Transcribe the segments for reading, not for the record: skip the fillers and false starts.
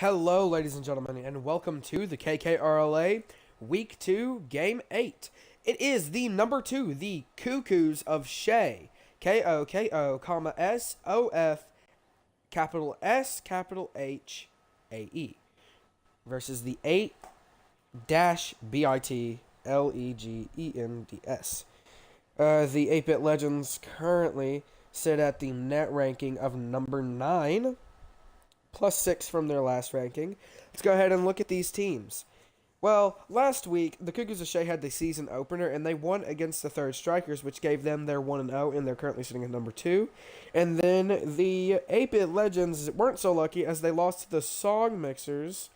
Hello, ladies and gentlemen, and welcome to the KKRLA Week 2, Game 8. It is the number 2, the KoKo's of SHae, KOKO, comma SOF, capital S, capital H, AE, versus the 8-BITLEGENDS. The 8-Bit Legends currently sit at the net ranking of number 9, plus 6 from their last ranking. Let's go ahead and look at these teams. Well, last week, the KoKo's of SHae had the season opener, and they won against the Third Strikers, which gave them their 1-0, and they're currently sitting at number 2. And then the 8-Bit Legends weren't so lucky, as they lost to the Song Mixers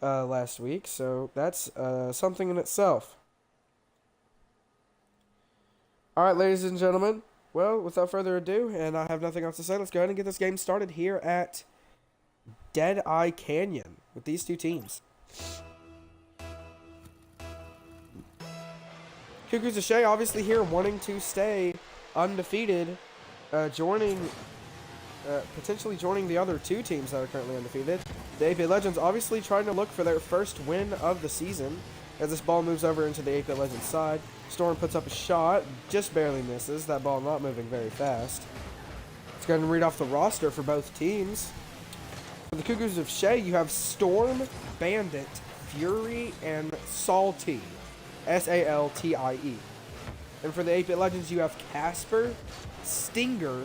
last week, so that's something in itself. Alright, ladies and gentlemen, well, without further ado, and I have nothing else to say, let's go ahead and get this game started here at Deadeye Canyon with these two teams. KoKo's of SHae obviously here wanting to stay undefeated, potentially joining the other two teams that are currently undefeated. The 8-Bit Legends obviously trying to look for their first win of the season as this ball moves over into the 8-Bit Legends side. Storm puts up a shot, just barely misses, that ball not moving very fast. Let's go ahead and read off the roster for both teams. For the KoKo's of SHae, you have Storm, Bandit, Fury, and Salty. S-A-L-T-I-E. And for the 8-Bit Legends, you have Casper, Stinger,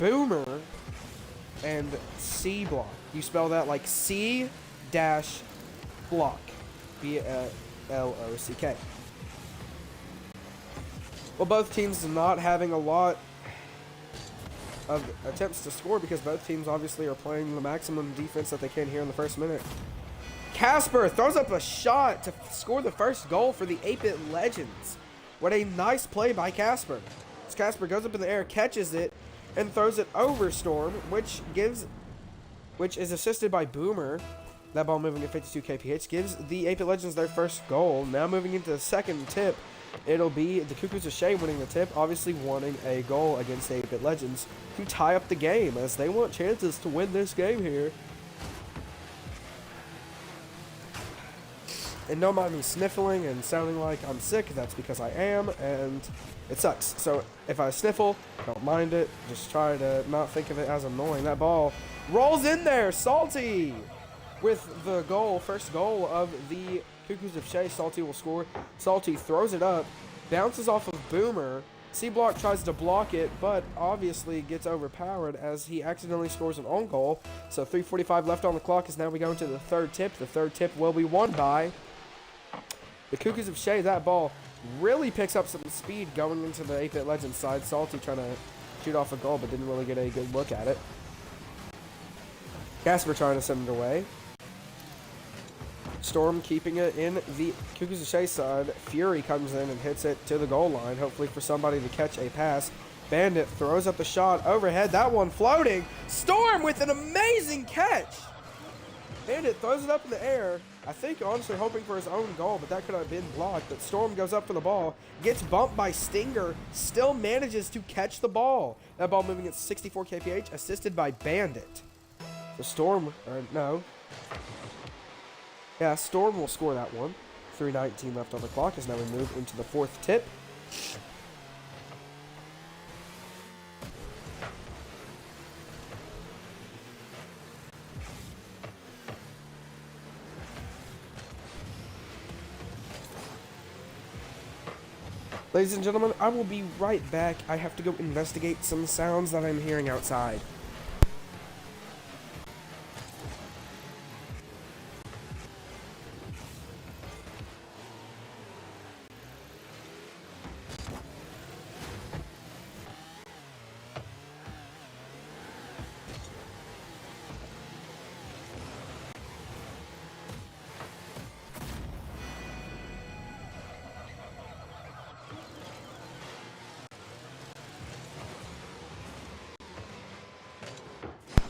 Boomer, and C-Block. You spell that like C-Block. B-L-O-C-K. Well, both teams not having a lot of attempts to score because both teams obviously are playing the maximum defense that they can here in the first minute. Casper throws up a shot to score the first goal for the 8-Bit Legends. What a nice play by Casper. As Casper goes up in the air, catches it, and throws it over Storm, which is assisted by Boomer. That ball moving at 52 kph gives the 8-Bit Legends their first goal. Now moving into the second tip, it'll be the KoKo's of SHae winning the tip, obviously wanting a goal against the 8-Bit Legends to tie up the game, as they want chances to win this game here. And don't mind me sniffling and sounding like I'm sick, that's because I am, and it sucks. So if I sniffle, don't mind it, just try to not think of it as annoying. That ball rolls in there, Salty! With the goal, first goal of the KoKo's of SHae, Salty will score. Salty throws it up, bounces off of Boomer. C-Block tries to block it, but obviously gets overpowered as he accidentally scores an own goal. So 3:45 left on the clock as now we go into the third tip. The third tip will be won by the KoKo's of SHae. That ball really picks up some speed going into the 8-Bit Legends side. Salty trying to shoot off a goal, but didn't really get a good look at it. Casper trying to send it away. Storm keeping it in the KoKo's of SHae side. Fury comes in and hits it to the goal line, hopefully for somebody to catch a pass. Bandit throws up the shot overhead, that one floating. Storm with an amazing catch. Bandit throws it up in the air, I think honestly hoping for his own goal, but that could have been blocked. But Storm goes up for the ball, gets bumped by Stinger, still manages to catch the ball. That ball moving at 64 kph, assisted by Bandit. So Storm, yeah, Storm will score that one. 3:19 left on the clock as now we move into the fourth tip. Ladies and gentlemen, I will be right back. I have to go investigate some sounds that I'm hearing outside.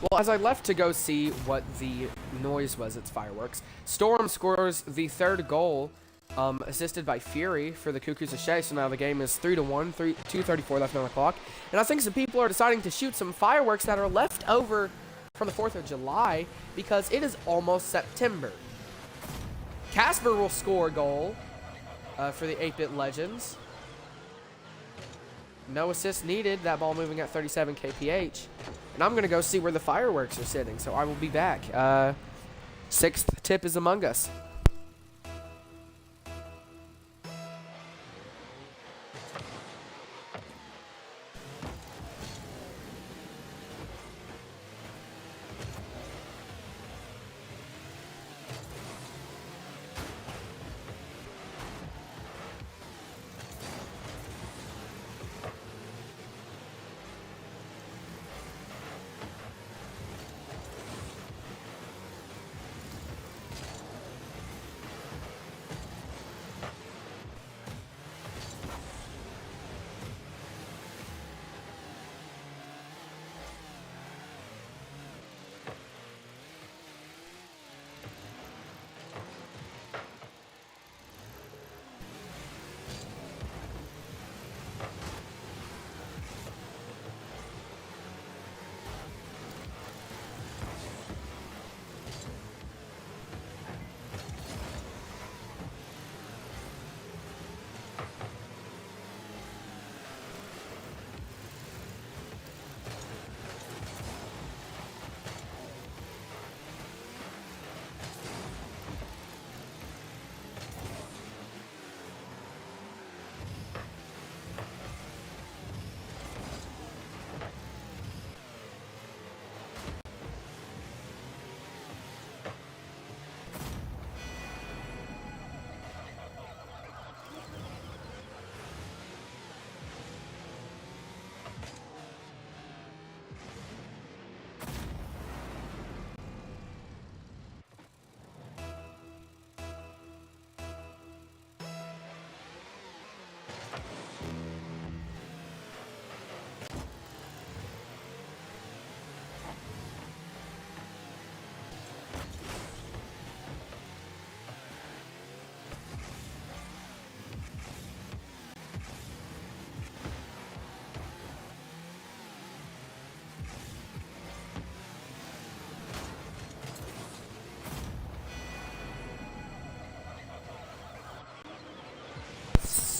Well, as I left to go see what the noise was, it's fireworks. Storm scores the third goal, assisted by Fury for the KoKo's of SHae. So now the game is 3-1, 2:34 left on the clock. And I think some people are deciding to shoot some fireworks that are left over from the 4th of July because it is almost September. Casper will score a goal for the 8-Bit Legends. No assist needed. That ball moving at 37 kph. And I'm going to go see where the fireworks are sitting, so I will be back. 6th tip is among us.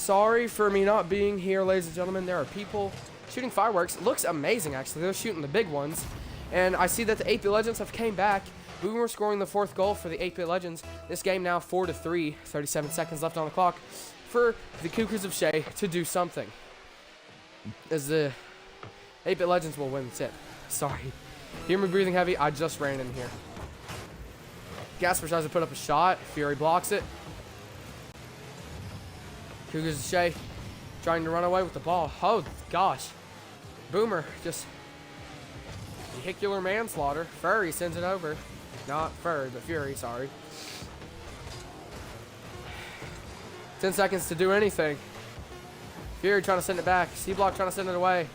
Sorry for me not being here, ladies and gentlemen. There are people shooting fireworks. It looks amazing, actually. They're shooting the big ones. And I see that the 8-Bit Legends have came back. Boomer scoring the 4th goal for the 8-Bit Legends. This game now 4-3. 37 seconds left on the clock for the KoKo's of SHae to do something. As the 8-Bit Legends will win the tip. Sorry. Hear me breathing heavy? I just ran in here. Gasper tries to put up a shot. Fury blocks it. KoKo's of SHae trying to run away with the ball. Oh, gosh. Boomer just vehicular manslaughter. Fury sends it over. Not Fury, but Fury, sorry. 10 seconds to do anything. Fury trying to send it back. C-Block trying to send it away.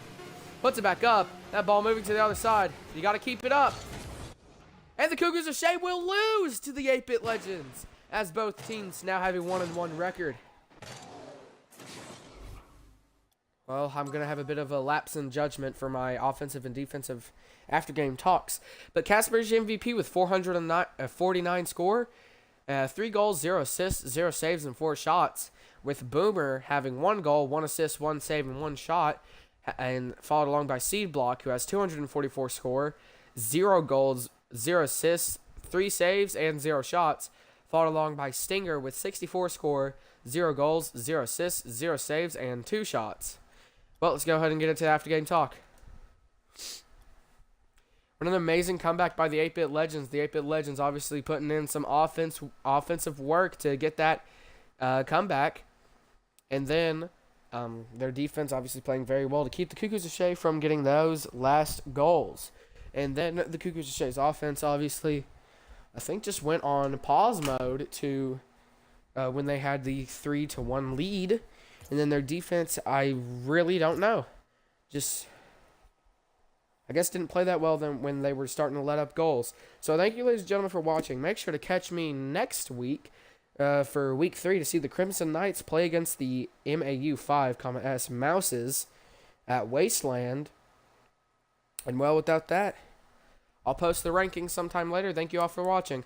Puts it back up. That ball moving to the other side. You got to keep it up. And the KoKo's of SHae will lose to the 8-Bit Legends, as both teams now have a 1-1 record. Well, I'm going to have a bit of a lapse in judgment for my offensive and defensive after-game talks. But Casper's MVP with 449 score, 3 goals, 0 assists, 0 saves, and 4 shots. With Boomer having 1 goal, 1 assist, 1 save, and 1 shot. And followed along by Seedblock, who has 244 score, 0 goals, 0 assists, 3 saves, and 0 shots. Followed along by Stinger with 64 score, 0 goals, 0 assists, 0 saves, and 2 shots. Well, let's go ahead and get into the after-game talk. What an amazing comeback by the 8-Bit Legends. The 8-Bit Legends obviously putting in some offensive work to get that comeback. And then their defense obviously playing very well to keep the KoKo's of SHae from getting those last goals. And then the KoKo's of SHae's offense obviously, I think, just went on pause mode to when they had the 3-1 lead. And then their defense, I really don't know. Just, I guess, didn't play that well then when they were starting to let up goals. So thank you, ladies and gentlemen, for watching. Make sure to catch me next week for Week 3 to see the Crimson Knights play against the MAU5, Mouses at Wasteland. And, well, without that, I'll post the rankings sometime later. Thank you all for watching.